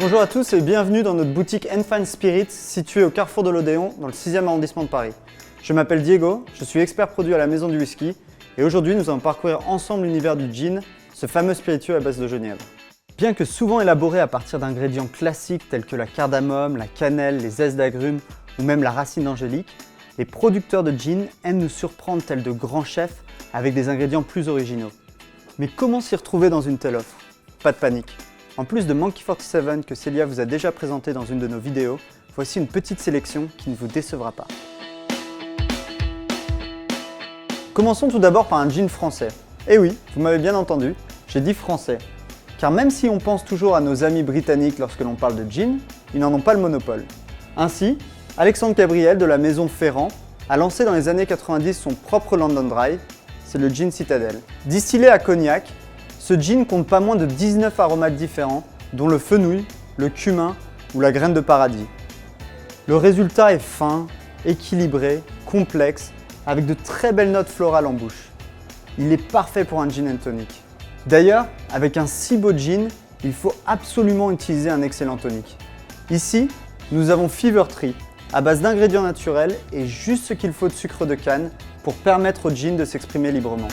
Bonjour à tous et bienvenue dans notre boutique Fine Spirits située au carrefour de l'Odéon dans le 6e arrondissement de Paris. Je m'appelle Diego, je suis expert produit à la Maison du Whisky et aujourd'hui nous allons parcourir ensemble l'univers du gin, ce fameux spiritueux à base de genièvre. Bien que souvent élaboré à partir d'ingrédients classiques tels que la cardamome, la cannelle, les zestes d'agrumes ou même la racine d'angélique, les producteurs de gin aiment nous surprendre tels de grands chefs avec des ingrédients plus originaux. Mais comment s'y retrouver dans une telle offre? Pas de panique. En plus de Monkey 47 que Célia vous a déjà présenté dans une de nos vidéos, voici une petite sélection qui ne vous décevra pas. Commençons tout d'abord par un gin français. Et oui, vous m'avez bien entendu, j'ai dit français. Car même si on pense toujours à nos amis britanniques lorsque l'on parle de gin, ils n'en ont pas le monopole. Ainsi, Alexandre Cabriel de la maison Ferrand a lancé dans les années 90 son propre London Dry, c'est le gin Citadel. Distillé à cognac, ce gin compte pas moins de 19 aromates différents, dont le fenouil, le cumin ou la graine de paradis. Le résultat est fin, équilibré, complexe, avec de très belles notes florales en bouche. Il est parfait pour un gin and tonic. D'ailleurs, avec un si beau gin, il faut absolument utiliser un excellent tonic. Ici, nous avons Fever Tree, à base d'ingrédients naturels et juste ce qu'il faut de sucre de canne pour permettre au gin de s'exprimer librement.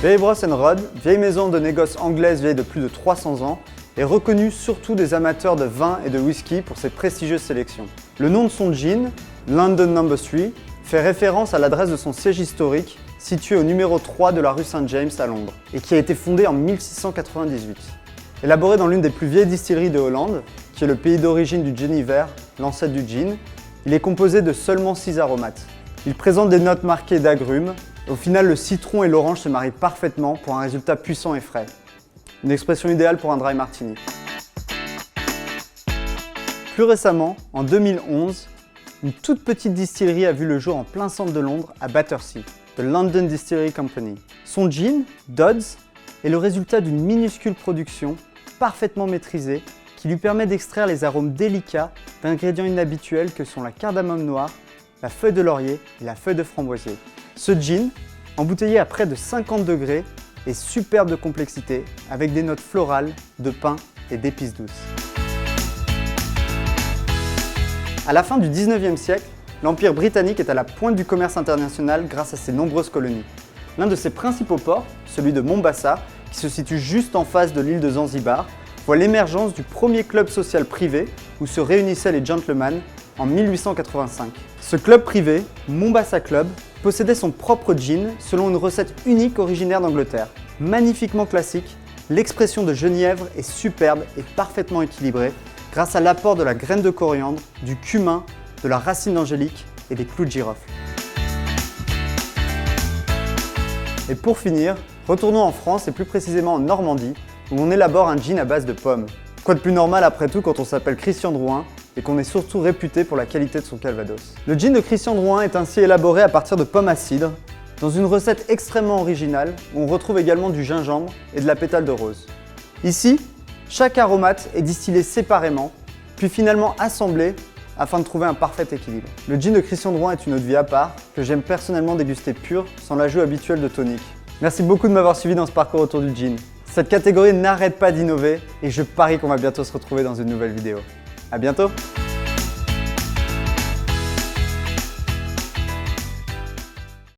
Vieille Brosse & Rod, vieille maison de négoce anglaise vieille de plus de 300 ans, est reconnue surtout des amateurs de vin et de whisky pour ses prestigieuses sélections. Le nom de son gin, London No. 3, fait référence à l'adresse de son siège historique, situé au numéro 3 de la rue Saint-James à Londres, et qui a été fondé en 1698. Élaboré dans l'une des plus vieilles distilleries de Hollande, qui est le pays d'origine du Genever, l'ancêtre du gin, il est composé de seulement 6 aromates. Il présente des notes marquées d'agrumes. Au final, le citron et l'orange se marient parfaitement pour un résultat puissant et frais. Une expression idéale pour un dry martini. Plus récemment, en 2011, une toute petite distillerie a vu le jour en plein centre de Londres, à Battersea, de London Distillery Company. Son gin, Dodds, est le résultat d'une minuscule production, parfaitement maîtrisée, qui lui permet d'extraire les arômes délicats d'ingrédients inhabituels que sont la cardamome noire, la feuille de laurier et la feuille de framboisier. Ce gin, embouteillé à près de 50 degrés, est superbe de complexité, avec des notes florales, de pin et d'épices douces. À la fin du 19e siècle, l'Empire britannique est à la pointe du commerce international grâce à ses nombreuses colonies. L'un de ses principaux ports, celui de Mombasa, qui se situe juste en face de l'île de Zanzibar, voit l'émergence du premier club social privé où se réunissaient les gentlemen en 1885. Ce club privé, Mombasa Club, possédait son propre gin selon une recette unique originaire d'Angleterre. Magnifiquement classique, l'expression de genièvre est superbe et parfaitement équilibrée grâce à l'apport de la graine de coriandre, du cumin, de la racine d'angélique et des clous de girofle. Et pour finir, retournons en France et plus précisément en Normandie où on élabore un gin à base de pommes. Quoi de plus normal après tout quand on s'appelle Christian Drouin et qu'on est surtout réputé pour la qualité de son calvados. Le gin de Christian Drouin est ainsi élaboré à partir de pommes à cidre, dans une recette extrêmement originale où on retrouve également du gingembre et de la pétale de rose. Ici, chaque aromate est distillé séparément, puis finalement assemblé afin de trouver un parfait équilibre. Le gin de Christian Drouin est une eau de vie à part que j'aime personnellement déguster pure sans l'ajout habituel de tonic. Merci beaucoup de m'avoir suivi dans ce parcours autour du gin. Cette catégorie n'arrête pas d'innover et je parie qu'on va bientôt se retrouver dans une nouvelle vidéo. À bientôt!